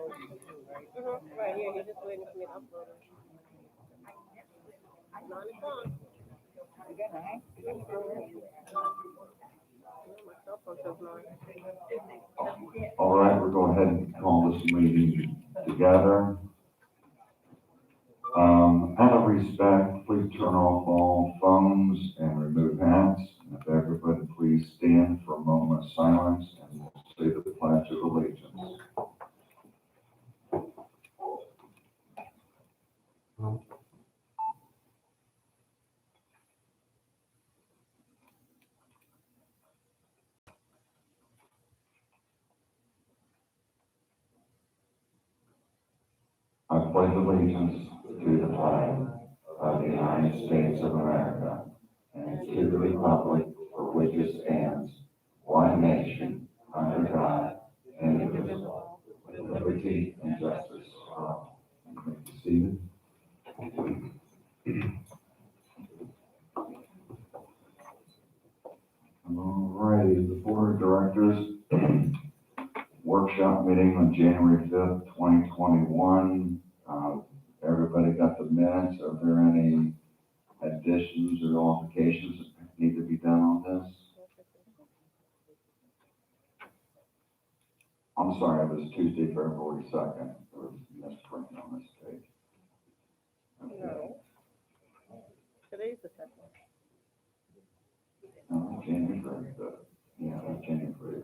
Right here, you're just waiting for me to upload it. 9 o'clock. My cell phone says 9. All right, we're going ahead and call this meeting together. Out of respect, please turn off all phones and remove hats. And if everybody please stand for a moment of silence and we'll say the Pledge of Allegiance. I pledge allegiance to the flag of the United States of America and to the republic for which it stands, one nation, under God, indivisible, with liberty and justice for all. You may be seated. All righty, the Board of Directors workshop meeting on January 5th, 2021. Everybody got the minutes. Are there any additions or modifications that need to be done on this? I'm sorry, it was Tuesday, February 2nd. There was misprint on this page. Okay. No. Today's the 2nd. January 3rd. Yeah, that's January 3rd.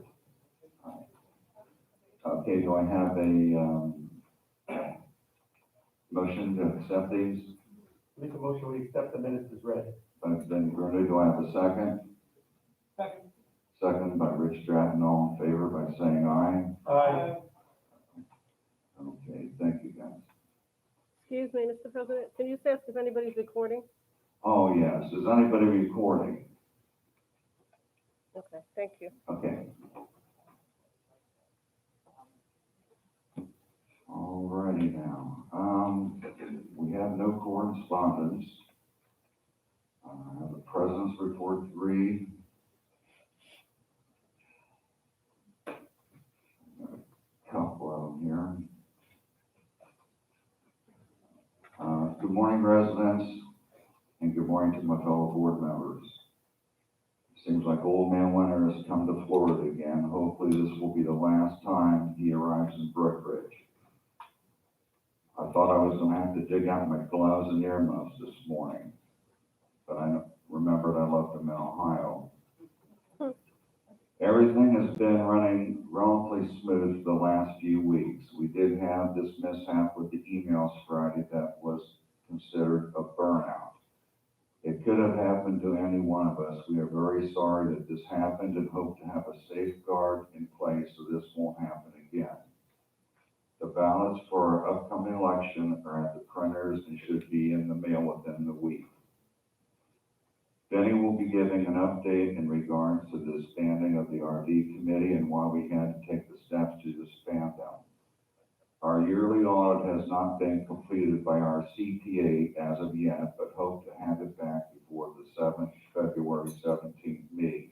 Okay, do I have a motion to accept these? Make a motion, we accept the minutes as read. Thanks, Ben Gruner. Do I have a second? Second. Second by Rich Stratton. All in favor by saying aye. Aye. Okay, thank you, guys. Excuse me, Mr. President, can you ask if anybody's recording? Oh, yes. Is anybody recording? Okay, thank you. Okay. All righty now. We have no correspondence. The President's Report 3. Couple of them here. Good morning, residents, and good morning to my fellow board members. Seems like old man winter has come to Florida again. Hopefully this will be the last time he arrives in Brookridge. I thought I was going to have to dig out my gloves and earmuffs this morning, but I remembered I left them in Ohio. Everything has been running relatively smooth for the last few weeks. We did have this mishap with the emails Friday that was considered a burnout. It could have happened to any one of us. We are very sorry that this happened and hope to have a safeguard in place so this won't happen again. The ballots for our upcoming election are at the printers and should be in the mail within the week. Benny will be giving an update in regards to the disbanding of the RD committee and why we had to take the steps to disband them. Our yearly audit has not been completed by our CPA as of yet, but hope to have it back before the February 17th meeting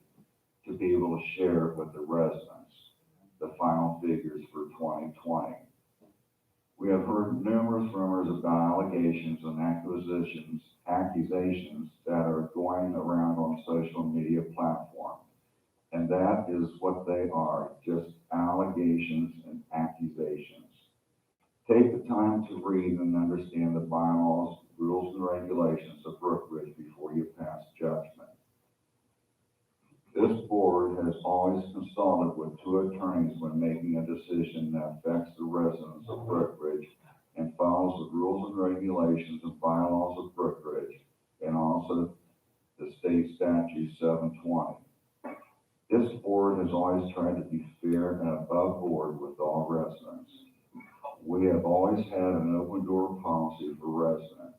to be able to share with the residents the final figures for 2020. We have heard numerous rumors about allegations and accusations that are going around on social media platforms. And that is what they are, just allegations and accusations. Take the time to read and understand the bylaws, rules, and regulations of Brookridge before you pass judgment. This board has always consulted with two attorneys when making a decision that affects the residents of Brookridge and follows the rules and regulations and bylaws of Brookridge and also the state statute 720. This board has always tried to be fair and above board with all residents. We have always had an open door policy for residents.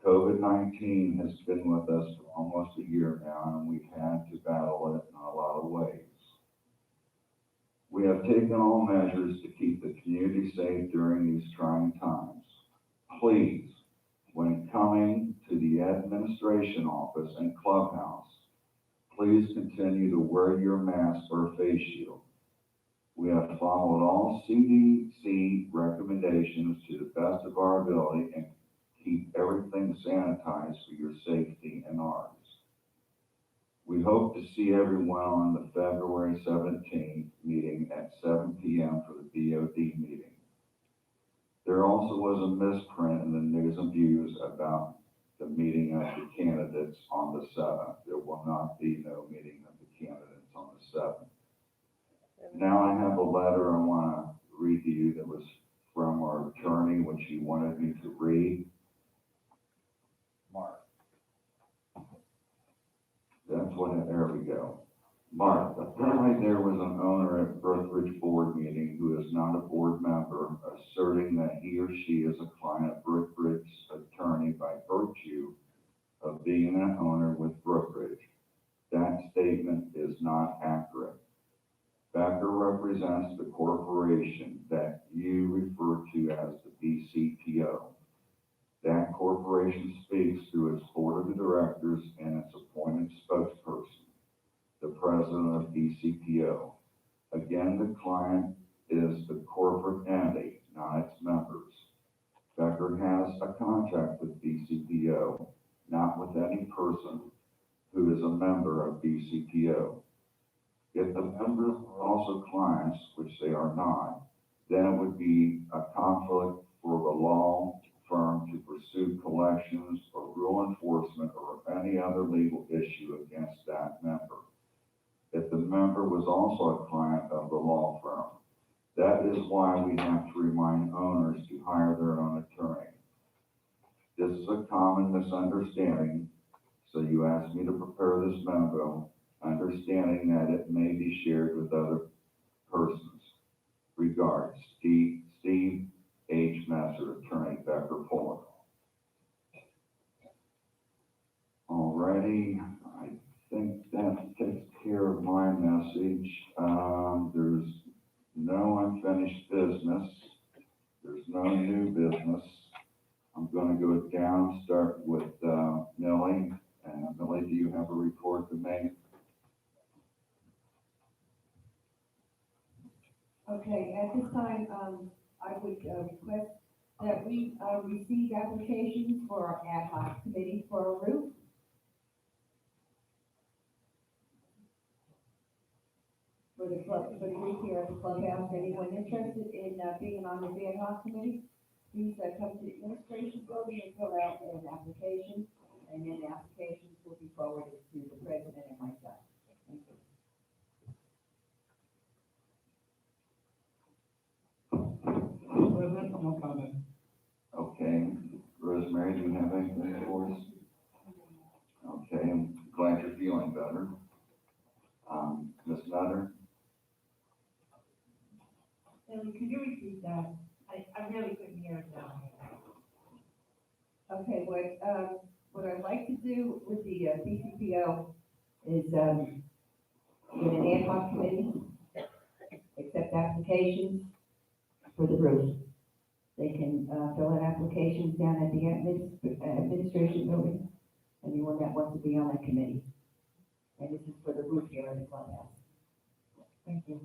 COVID-19 has been with us for almost a year now, and we've had to battle it in a lot of ways. We have taken all measures to keep the community safe during these trying times. Please, when coming to the administration office and clubhouse, please continue to wear your mask or face shield. We have followed all CDC recommendations to the best of our ability and keep everything sanitized for your safety and ours. We hope to see everyone on the February 17th meeting at 7 p.m. for the BOD meeting. There also was a misprint in the News and Views about the meeting of the candidates on the 7th. There will not be no meeting of the candidates on the 7th. Now I have a letter I want to read to you that was from our attorney, which he wanted me to read. Mark. There we go. Mark, apparently there was an owner at Brookridge board meeting who is not a board member asserting that he or she is a client of Brookridge's attorney by virtue of being an owner with Brookridge. That statement is not accurate. Becker represents the corporation that you refer to as the BCPO. That corporation speaks through its board of directors and its appointed spokesperson, the president of BCPO. Again, the client is the corporate entity, not its members. Becker has a contract with BCPO, not with any person who is a member of BCPO. If the members are also clients, which they are not, then it would be a conflict for the law firm to pursue collections or rule enforcement or any other legal issue against that member. If the member was also a client of the law firm, that is why we have to remind owners to hire their own attorney. This is a common misunderstanding, so you asked me to prepare this memo, understanding that it may be shared with other persons. Regards, Steve H. Messer, Attorney Becker Fuller. Alrighty, I think that takes care of my message. There's no unfinished business. There's no new business. I'm going to go down, start with Millie. And Millie, do you have a report to make? Okay, at this time, I would request that we receive applications for our ad hoc committee for a roof. For the roof here at the clubhouse. Anyone interested in being on the ad hoc committee, please come to the administration building and fill out an application, and then the applications will be forwarded to the president and myself. Thank you. President, no comment. Okay. Rosemary, do you have anything for us? Okay, I'm glad you're feeling better. Ms. Nutter? Ellie, could you repeat that? I really couldn't hear it down here. Okay, what I'd like to do with the BCPO is get an ad hoc committee, accept applications for the roof. They can fill out applications down at the administration building, anyone that wants to be on that committee. And this is for the roof here in the clubhouse. Thank you.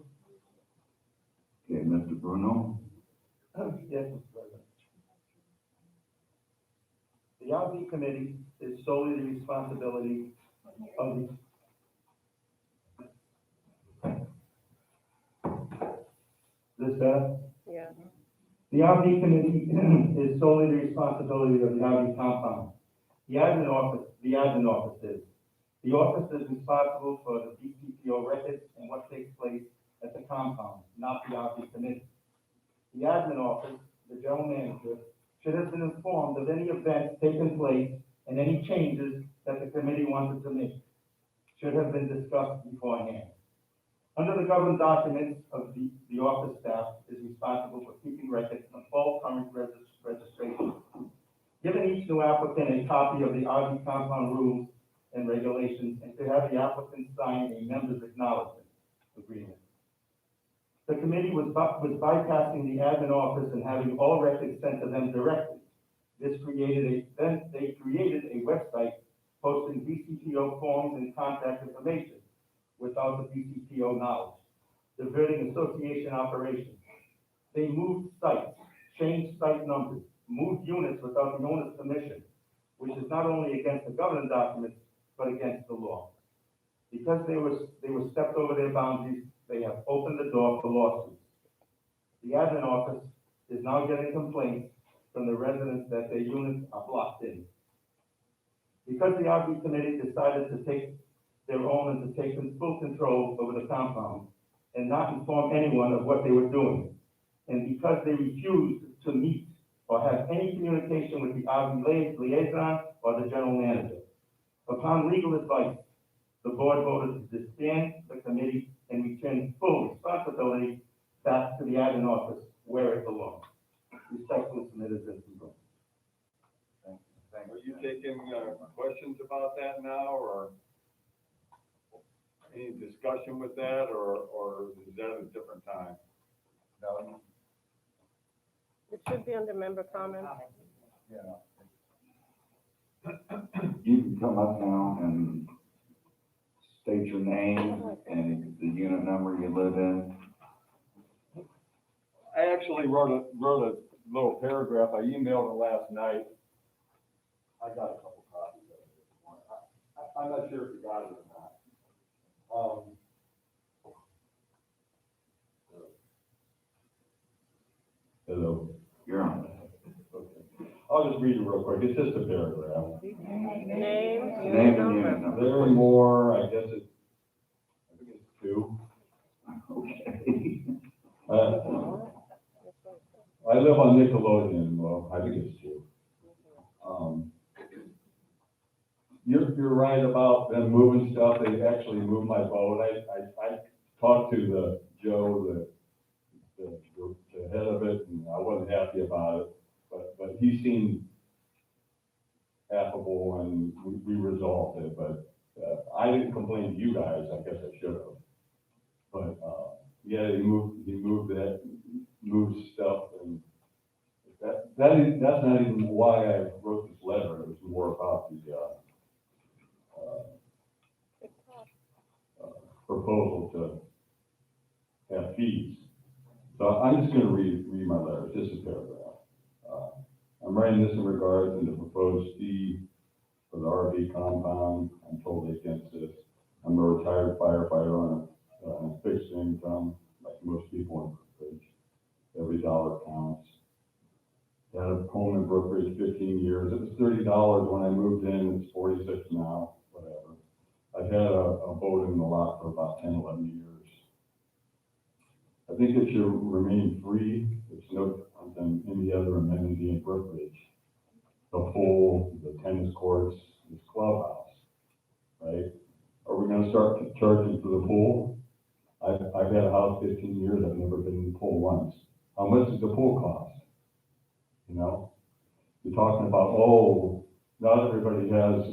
Okay, Mr. Bruno? Yes, Mr. President. The RV committee is solely the responsibility of the this better? Yeah. The RV committee is solely the responsibility of the RV compound. The admin office is. The office is responsible for the BCPO records and what takes place at the compound, not the RV committee. The admin office, the general manager, should have been informed of any events taking place and any changes that the committee wanted to make. Should have been discussed beforehand. Under the government documents of the office staff is responsible for keeping records of all current registrations. Giving each new applicant a copy of the RV compound rules and regulations, and to have the applicant sign a member's acknowledgement agreement. The committee was bypassing the admin office and having all records sent to them directly. They created a website posting BCPO forms and contact information without the BCPO knowledge. diverting association operations. They moved sites, changed site numbers, moved units without the owner's permission, which is not only against the governing documents, but against the law. Because they were stepped over their boundaries, they have opened the door for lawsuits. The admin office is now getting complaints from the residents that their units are blocked in. Because the RV committee decided to take their own and to take full control over the compound and not inform anyone of what they were doing, and because they refused to meet or have any communication with the RV liaison or the general manager. Upon legal advice, the board voted to disband the committee and return full responsibility back to the admin office where it belongs. Respectfully submitted, Mr. Brown. Are you taking questions about that now, or any discussion with that, or is that at a different time? No. It should be under member comments. Yeah. You can come up now and state your name and the unit number you live in. I actually wrote a little paragraph. I emailed it last night. I got a couple copies of it. I'm not sure if you got it or not. Hello. You're on. Okay. I'll just read it real quick. It's just a paragraph. Name, Name unit and number. unit number. Larry Moore, I think it's 2. Okay. I live on Nickelodeon, well, I think it's 2. You're right about them moving stuff. They actually moved my boat. I talked to the Joe, the head of it, and I wasn't happy about it, but he seemed affable and we resolved it, but I didn't complain to you guys. I guess I should have. But, yeah, he moved stuff, and that's not even why I wrote this letter. It was more about the, proposal to have fees. So I'm just gonna read my letter, it's just a paragraph. I'm writing this in regards to the proposed fee for the RV compound. I'm totally against this. I'm a retired firefighter on a fixed income, like most people in Brookridge. Every dollar counts. Had a home in Brookridge 15 years. It was $30 when I moved in, it's 46 now, whatever. I've had a boat in the lot for about 10, 11 years. I think it should remain free. It's no different than any other amenity in Brookridge. The pool, the tennis courts, this clubhouse, right? Are we gonna start charging for the pool? I've had a house 15 years, I've never been in the pool once. How much does the pool cost? You know? You're talking about, oh, not everybody has,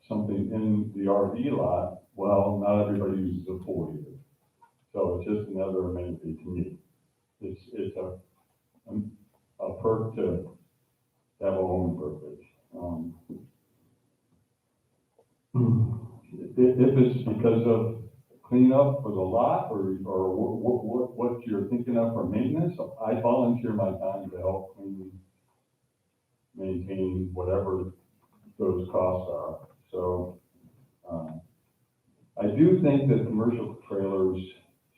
something in the RV lot. Well, not everybody uses a pool either. So it's just another amenity to me. It's a perk to have a home Brookridge. If it's because of cleanup for the lot or what you're thinking of for maintenance, I volunteer my time to help clean, maintain whatever those costs are. So, I do think that commercial trailers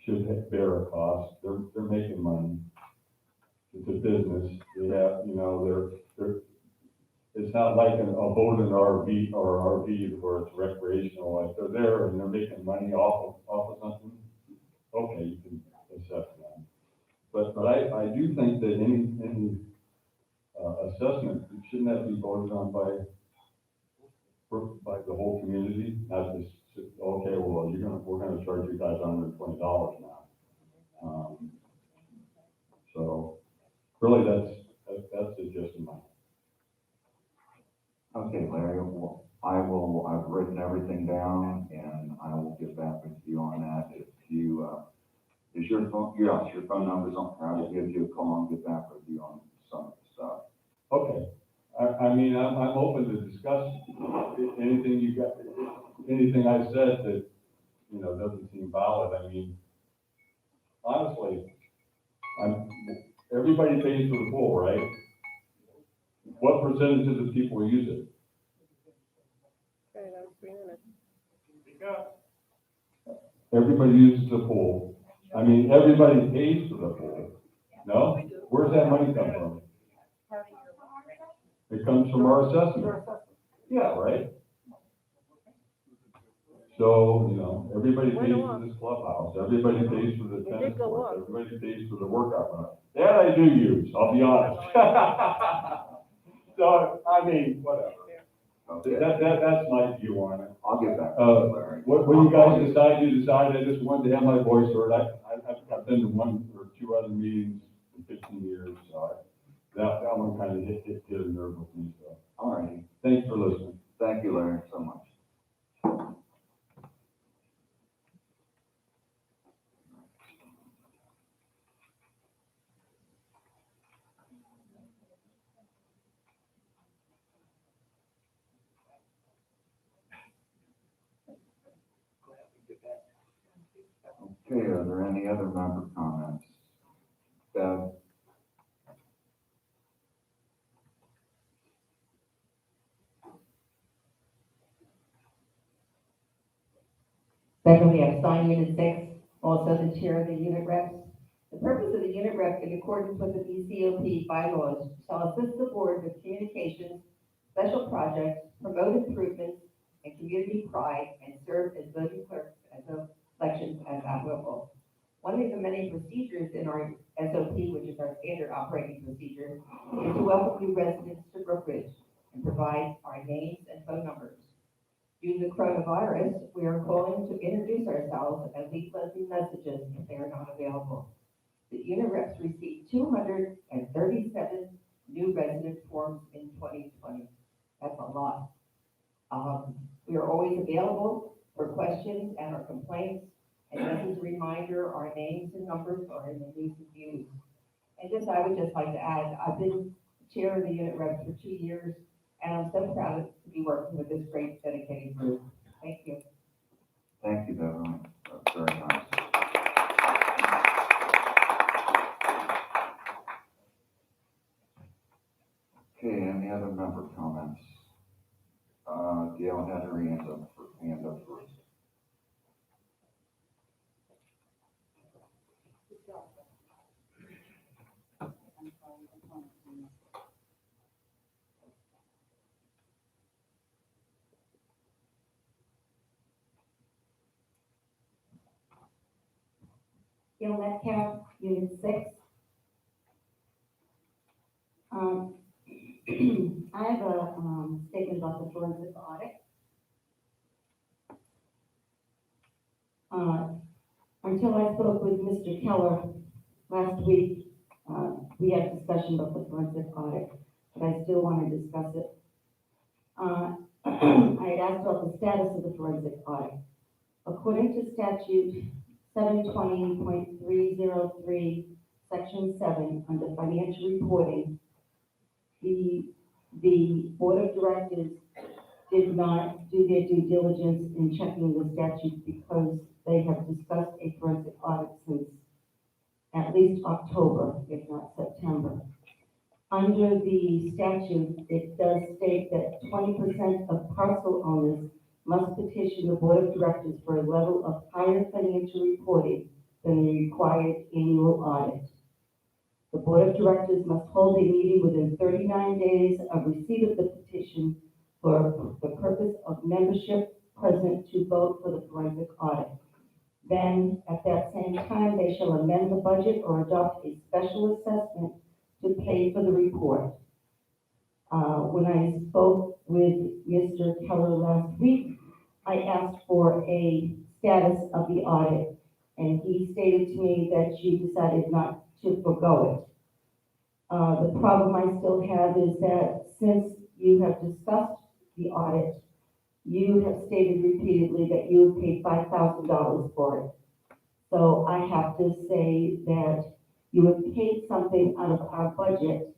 should bear a cost. They're making money. It's a business. They have, you know, it's not like a boat and RV or RV where it's recreational. Like they're there and they're making money off of something. Okay, you can accept that. But I do think that any assessment, shouldn't that be voted on by the whole community, not just, okay, well, we're gonna charge you guys $120 now. So really that's the gist of mine. Okay, Larry, well, I've written everything down and I will get back with you on that. If you, is your phone, yes, your phone number's on, I will give you a call and get back with you on some of the stuff. Okay, I mean, I'm open to discuss anything you got, anything I said that, doesn't seem valid. I mean, honestly, everybody pays for the pool, right? What percentage of the people use it? Okay, that was 3 minutes. Everybody uses the pool. I mean, everybody pays for the pool. No? Where's that money come from? It comes from our assessment. Yeah, right? So, everybody pays for this clubhouse, everybody pays for the You tennis did go courts, up. everybody pays for the workout room. That I do use, I'll be honest. So, I mean, whatever. Okay, That's my view on it. I'll get back to you, Larry. What you guys decide, you decide. I just wanted to have my voice heard. I've been to 1 or 2 other meetings in 15 years, so that one kind of hit a nerve with me, so. All righty. Thanks for listening. Thank you, Larry, so much. Okay, are there any other member comments? Bev? Secondly, I sign Unit 6, also the chair of the unit reps. The purpose of the unit rep, in accordance with the BCOP bylaws, shall assist the board with communications, special projects, promote improvements, and community pride, and serve as voting clerks as elections as applicable. One of the many procedures in our SOP, which is our standard operating procedure, is to welcome new residents to Brookridge and provide our names and phone numbers. Due to the coronavirus, we are calling to introduce ourselves and leave pleasant messages if they are not available. The unit reps received 237 new resident forms in 2020. That's a lot. We are always available for questions and our complaints. And just as a reminder, our names and numbers are in the news and views. And I would just like to add, I've been chair of the unit reps for 2 years, and I'm so proud to be working with this great dedicated group. Thank you. Thank you, Beverly. That's very nice. Okay, any other member comments? Gail had her hand up first. Gail Metcalf, Unit 6. I have a statement about the forensic audit. Until I spoke with Mr. Keller last week, we had a discussion about the forensic audit, but I still want to discuss it. I had asked about the status of the forensic audit. According to statute 720.303, section 7, under financial reporting, the board of directors did not do their due diligence in checking the statute because they have discussed a forensic audit since at least October, if not September. Under the statute, it does state that 20% of parcel owners must petition the board of directors for a level of higher financial reporting than the required annual audit. The board of directors must hold a meeting within 39 days of receipt of the petition for the purpose of membership present to vote for the forensic audit. Then, at that same time, they shall amend the budget or adopt a special assessment to pay for the report. When I spoke with Mr. Keller last week, I asked for a status of the audit, and he stated to me that you decided not to forego it. The problem I still have is that since you have discussed the audit, you have stated repeatedly that you have paid $5,000 for it. So I have to say that you have paid something out of our budget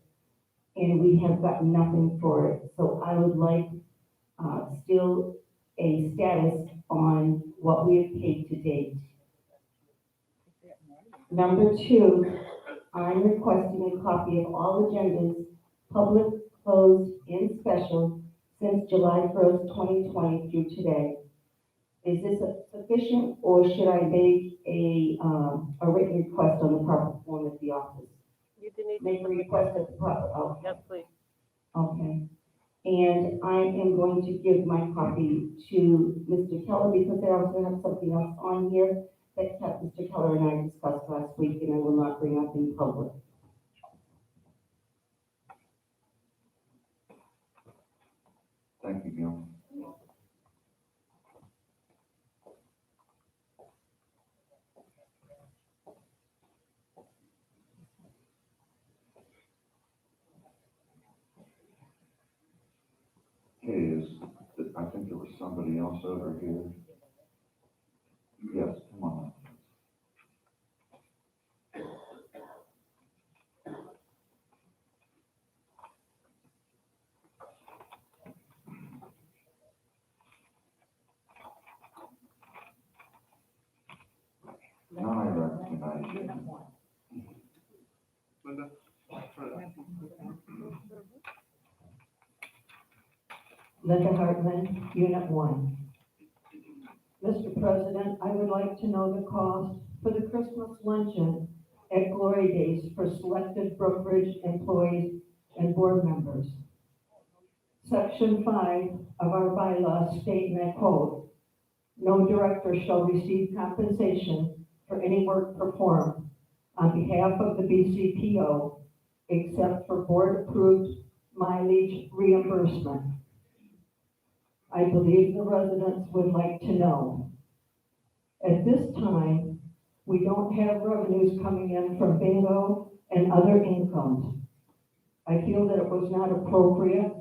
and we have gotten nothing for it. So I would like still a status on what we have paid to date. Number two, I'm requesting a copy of all agendas, public, closed, and special, since July 1st, 2020 through today. Is this sufficient, or should I make a written request on the proper form at the office? You do need Make a to. request at the proper, okay. Yes, please. Okay. And I am going to give my copy to Mr. Keller, because I also have something else on here that Mr. Keller and I discussed last week, and I will not bring up in public. Thank you, Gil. Okay, I think there was somebody else over here. Yes, come on. Now I recognize you. Linda Hartman, Unit 1. Mr. President, I would like to know the cost for the Christmas luncheon at Glory Days for selected Brookridge employees and board members. Section 5 of our bylaws state, and I quote, "No director shall receive compensation for any work performed on behalf of the BCPO except for board-approved mileage reimbursement." I believe the residents would like to know. At this time, we don't have revenues coming in from bingo and other incomes. I feel that it was not appropriate.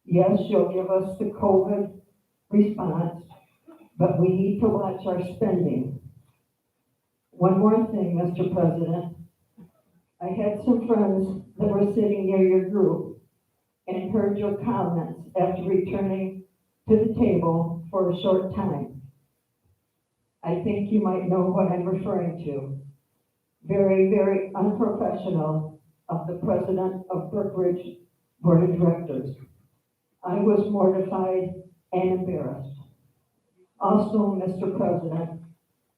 Yes, you'll give us the COVID response, but we need to watch our spending. One more thing, Mr. President. I had some friends that were sitting near your group and heard your comments after returning to the table for a short time. I think you might know what I'm referring to. Very, very unprofessional of the president of Brookridge Board of Directors. I was mortified and embarrassed. Also, Mr. President,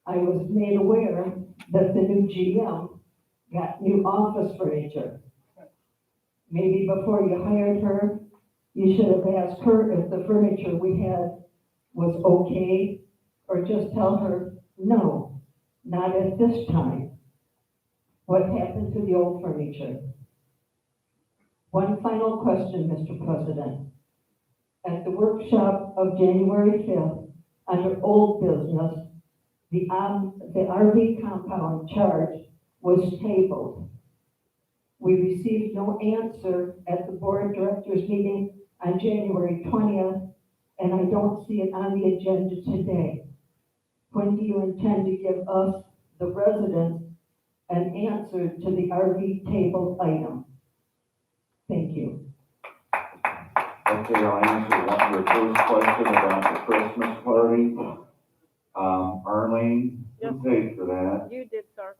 I was made aware that the new GM got new office furniture. Maybe before you hired her, you should have asked her if the furniture we had was okay, or just tell her, no, not at this time. What happened to the old furniture? One final question, Mr. President. At the workshop of January 5th, under old business, the RV compound charge was tabled. We received no answer at the board of directors meeting on January 20th, and I don't see it on the agenda today. When do you intend to give us, the residents, an answer to the RV table item? Thank you. Okay, I'll answer your first question about the Christmas party. Arlene, Yes. who paid for that? You did, sir.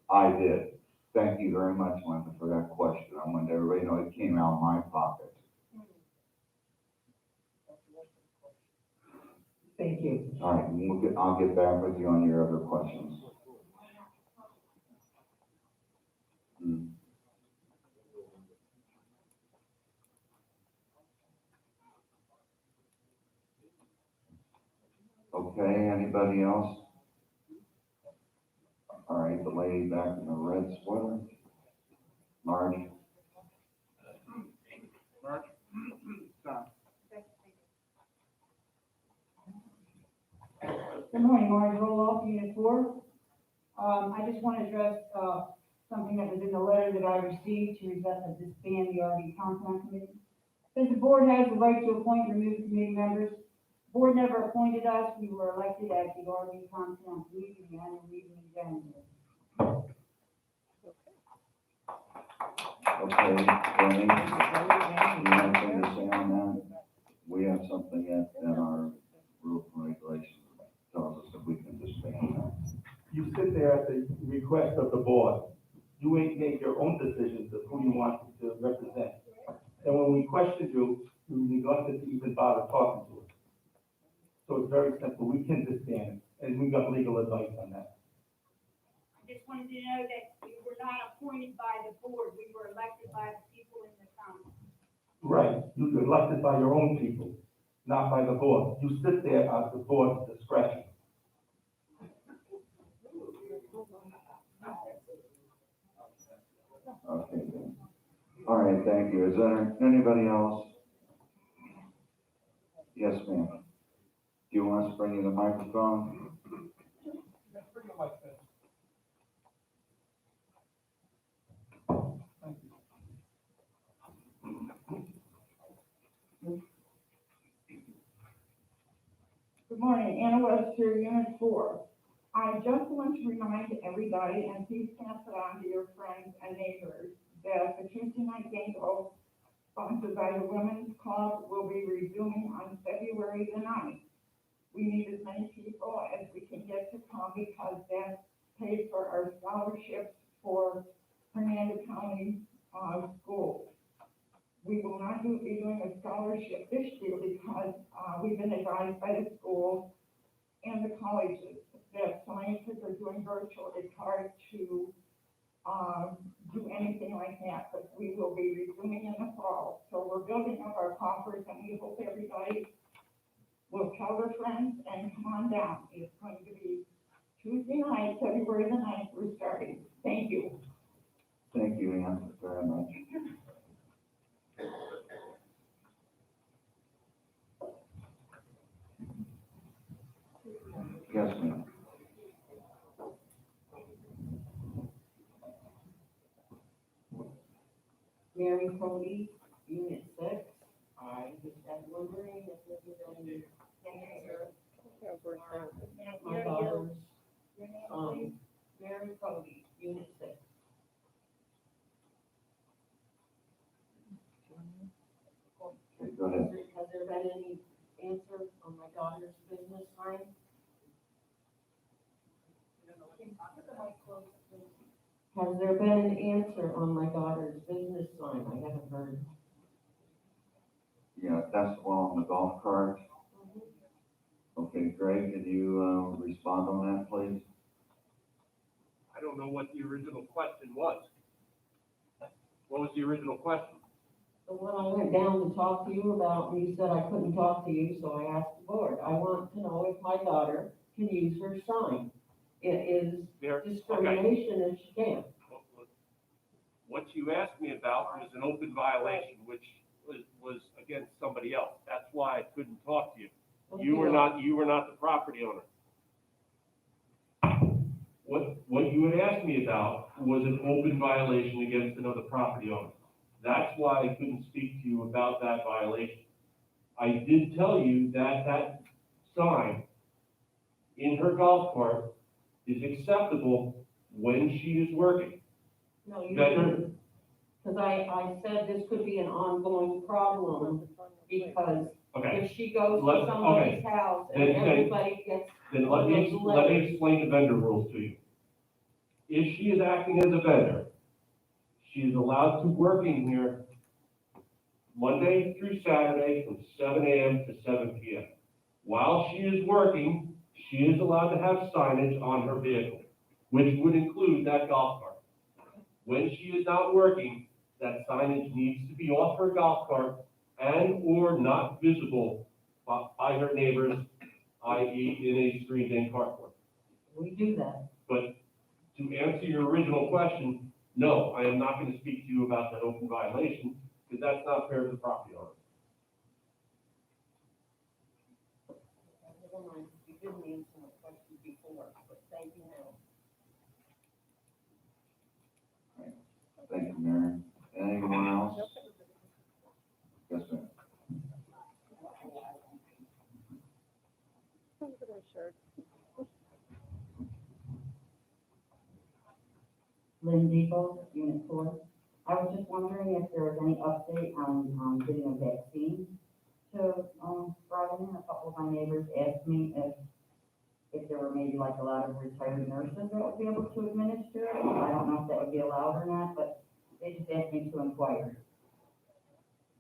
I did. Thank you very much, Linda, for that question. I wanted everybody to know it came out of my pocket. Thank you. All right, I'll get back with you on your other questions. Okay, anybody else? All right, the lady back in the red sweater. Marge? Good morning, Marge Roloff, Unit 4. I just want to address something that was in the letter that I received to disband the RV compound committee. Says the board has the right to appoint and remove committee members. The board never appointed us. We were elected at the RV compound committee, the annual meeting in January. Okay, Danny, you have anything to say on that? We have something in our there at the request of the board. You ain't made your own decisions of who you want to represent. And when we questioned you, you neglected to even bother talking to us. So it's very simple, we can disband it, and we got legal advice on that. I just wanted to know that we were not appointed by the board, we were elected by the people in the county. Right, you were elected by your own people, not by the board. You sit there at the board's discretion. Okay, then. All right, thank you. Is there anybody else? Yes, ma'am. Do you want us to bring you the microphone? Good morning, Anna Webster, Unit 4. I just want to remind everybody, and please pass it on to your friends and neighbors, that the Tuesday night bingo sponsored by the Women's Club will be resuming on February the 9th. We need as many people as we can get to come because that pays for our scholarships for Hernando County schools. We will not be doing a scholarship this year because we've been advised by the schools and the colleges that scientists are doing virtual. It's hard to do anything like that, but we will be resuming in the fall. So we're building up our coffers, and we hope everybody will tell their friends and come on down. It's going to be Tuesday night, February the 9th, we're starting. Thank you. Thank you, Ann, very much. Yes, ma'am. Mary Cody, Unit 6. I just am wondering if there's any answer. My daughter's, Mary Cody, Unit 6. Okay, go ahead. Has there been any answer on my daughter's business sign? Has there been an answer on my daughter's business sign? I haven't heard. Yeah, that's the one on the golf cart. Okay, Greg, can you, respond on that, please? I don't know what the original question was. What was the original question? So when I went down to talk to you about, you said I couldn't talk to you, so I asked the board. I want to know if my daughter can use her sign. It is There, okay. discrimination if she can. What you asked me about was an open violation, which was against somebody else. That's why I couldn't talk to you. You were not the property owner. What you had asked me about was an open violation against another property owner. That's why I couldn't speak to you about that violation. I did tell you that that sign in her golf cart is acceptable when she is working. No, you That didn't. Because I said this could be an ongoing problem because Okay, if she goes to Let- somebody's house and Then- everybody gets, then let me explain the vendor rules to you. If she is acting as a vendor, she is allowed to work in here Monday through Saturday from 7 a.m. to 7 p.m. While she is working, she is allowed to have signage on her vehicle, which would include that golf cart. When she is not working, that signage needs to be off her golf cart and or not visible by her neighbors, i.e. in a screened-in carport. we do that. But to answer your original question, no, I am not going to speak to you about that open violation, because that's not fair to the property owner. Never mind, you didn't answer my question before, but thank you now. Thank you, Mary. Anyone else? Yes, ma'am. Lynn Depot, Unit 4. I was just wondering if there was any update on getting a vaccine to Brian. A couple of my neighbors asked me if if there were maybe like a lot of retired nurses that would be able to administer it. I don't know if that would be allowed or not, but they just asked me to inquire.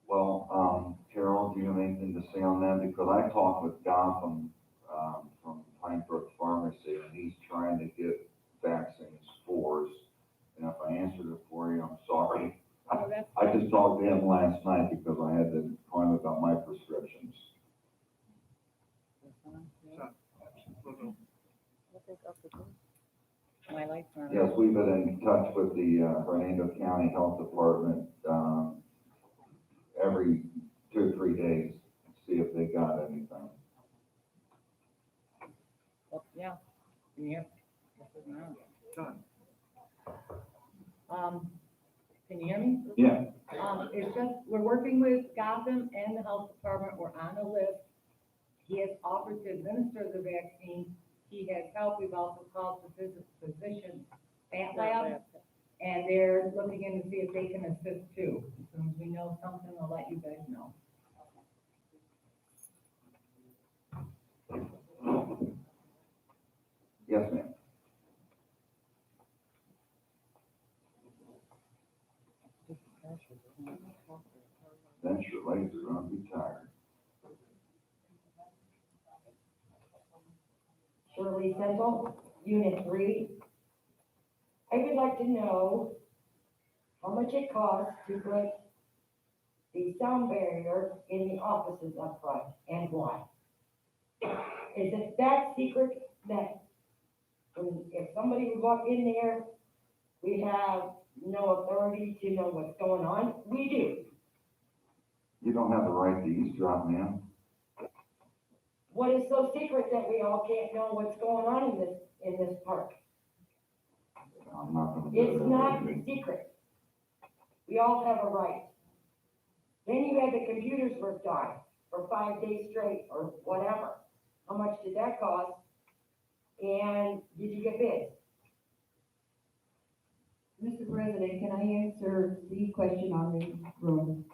Well, Carol, do you have anything to say on that? Because I talked with Gotham, from Pine Brook Pharmacy, and he's trying to get vaccines for us. And if I answered it for you, I'm sorry. Oh, that's I just talked to him last night because I had to call him about my prescriptions. My lights are on. Yes, we've been in touch with the Hernando County Health Department every 2 or 3 days to see if they got anything. Well, yeah, yeah. This is not. Can you hear me? Yeah. It's just, we're working with Gotham and the health department, we're on a list. He has offered to administer the vaccine, he has help, we've also called the physician at lab, and they're looking in to see if they can assist too. As soon as we know something, I'll let you guys know. Yes, ma'am. Then your legs are gonna be tired. Shirley Central, Unit 3. I would like to know how much it costs to put the sound barrier in the offices up front and why. Is it that secret that if somebody would walk in there, we have no authority to know what's going on? We do. You don't have the right to eavesdrop, ma'am. What is so secret that we all can't know what's going on in this park? I'm not gonna. It's not secret. We all have a right. Then you had the computers worked on for 5 days straight or whatever. How much did that cost? And did you get bids? Mr. President, can I answer the question on the room?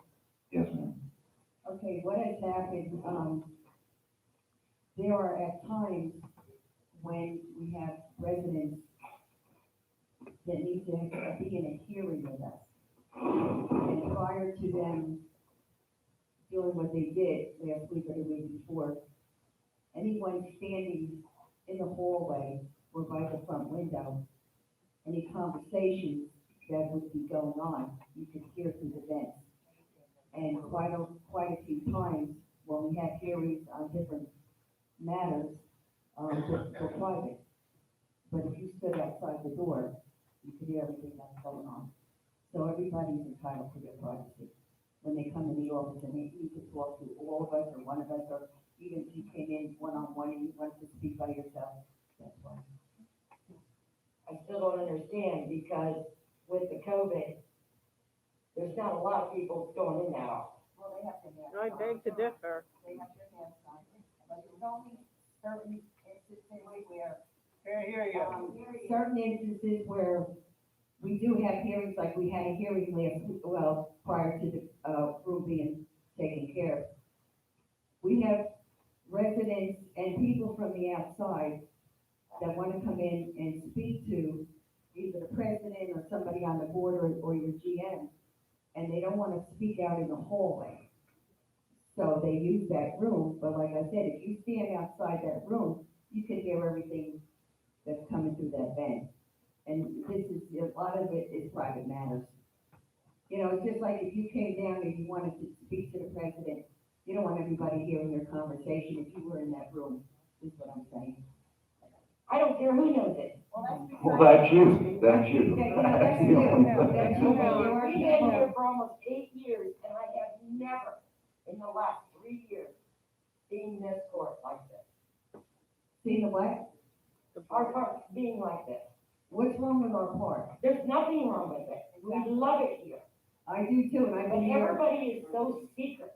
Yes, ma'am. Okay, what has happened, there are at times when we have residents that need to be in a hearing with us. And prior to them doing what they did last week or the week before, anyone standing in the hallway or by the front window, any conversations that would be going on, you could hear through the vents. And quite a few times, when we have hearings on different matters, they're private. But if you stood outside the door, you could hear everything that's going on. So everybody's entitled to their privacy. When they come in the office and they need to talk to all of us or one of us, or even if you came in one-on-one and you wanted to speak by yourself, that's fine. I still don't understand because with the COVID, there's not a lot of people going in that office. Well, they have to have. I beg to differ. They have to have something, but there's only certain instances where. Certain instances where we do have hearings, like we had a hearing last week, well, prior to the, room being taken care of. We have residents and people from the outside that want to come in and speak to either the president or somebody on the board or your GM, and they don't want to speak out in the hallway. So they use that room, but like I said, if you stand outside that room, you can hear everything that's coming through that vent. And this is, a lot of it is private matters. You know, it's just like if you came down and you wanted to speak to the president, you don't want everybody hearing your conversation if you were in that room, is what I'm saying. I don't care who knows it. Well, that's you, that's you. That's you. That's you. We've been here for almost 8 years, and I have never, in the last 3 years, seen this court like this. See the what? Our park being like this. What's wrong with our park? There's nothing wrong with it. We love it here. I do too, and I've But been here. everybody is so secret.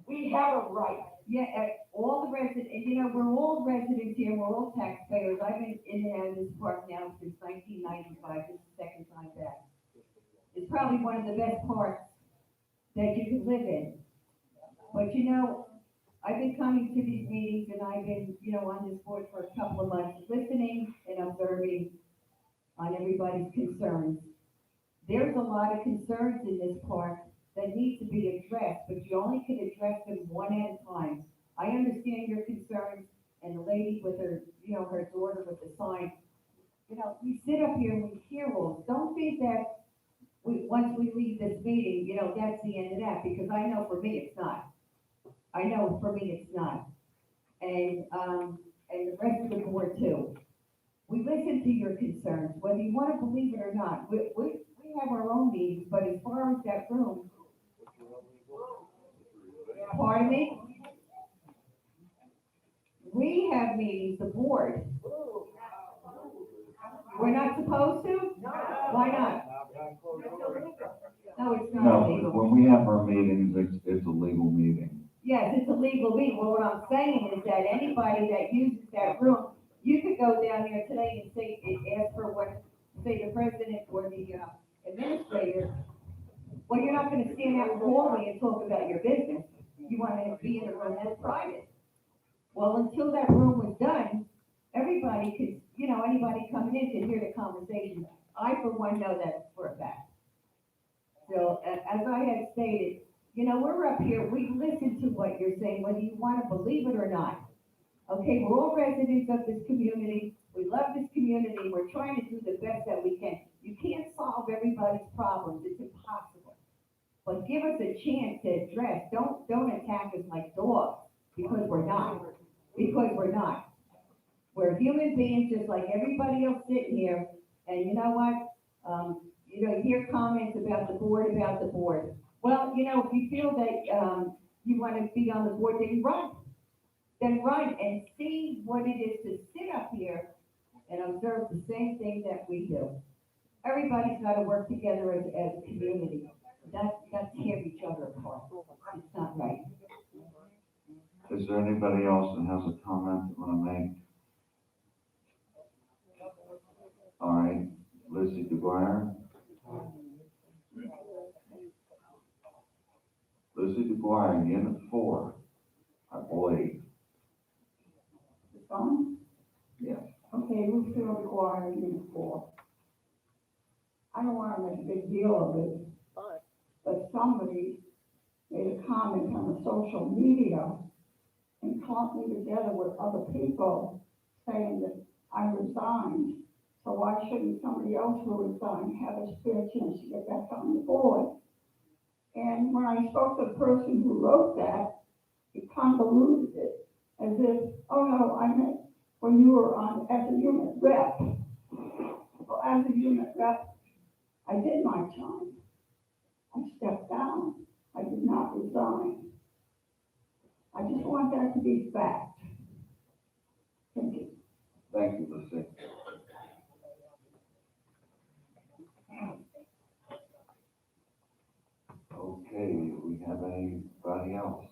We have a right. Yeah, all the residents, and you know, we're all residents here, we're all taxpayers. I've been in and out of this park now since 1995, this is the second time back. It's probably one of the best parks that you could live in. But you know, I've been coming to these meetings and I've been, on this board for a couple of months, listening and observing on everybody's concerns. There's a lot of concerns in this park that need to be addressed, but you only can address them one at a time. I understand your concerns, and the lady with her, her daughter with the sign. We sit up here and we hear all. Don't think that once we leave this meeting, that's the end of that, because I know for me it's not. I know for me it's not. And the rest of the board too. We listen to your concerns, whether you want to believe it or not. We have our own meetings, but as far as that room, pardon me? We have meetings, the board. We're not supposed to? Why not? No, it's not No, legal. when we have our meetings, it's a legal meeting. Yes, it's a legal meeting. Well, what I'm saying is that anybody that uses that room, you could go down there today and say, ask for what, say the president or the administrator. Well, you're not gonna stand out in the hallway and talk about your business. You wanna be in a room that's private. Well, until that room was done, everybody could, anybody coming in could hear the conversation. I, for one, know that for a fact. So, as I had stated, we're up here, we listen to what you're saying, whether you want to believe it or not. Okay, we're all residents of this community, we love this community, we're trying to do the best that we can. You can't solve everybody's problems, it's impossible. But give us a chance to address, don't attack us like dogs, because we're not. We're human beings just like everybody else sitting here, and you know what? You hear comments about the board. Well, if you feel that, you want to be on the board, then run and see what it is to sit up here and observe the same thing that we do. Everybody's got to work together as a community. Not tear each other apart. It's not right. Is there anybody else that has a comment they want to make? All right, Lizzie DeGuire. Lizzie DeGuire, Unit 4, I believe. It's on? Yes. Okay, Lucille McGuire, Unit 4. I don't want to make a big deal of it, but somebody made a comment on the social media and clumped me together with other people saying that I resigned. So why shouldn't somebody else who resigned have a spare chance to get back on the board? And when I spoke to the person who wrote that, he convoluted it as if, oh no, I meant when you were on as a unit rep. Well, as a unit rep, I did my time. I stepped down. I did not resign. I just want that to be fact. Thank you. Thank you, Lizzie. Okay, do we have anybody else?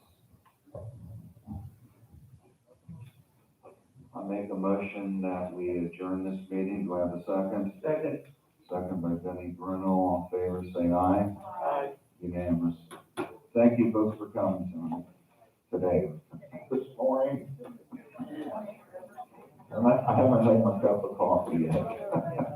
I make a motion that we adjourn this meeting. Do I have a second? Second. Second by Benny Bruno. All in favor, say aye. Aye. Unanimous. Thank you folks for coming today. This morning. And I haven't had my cup of coffee yet.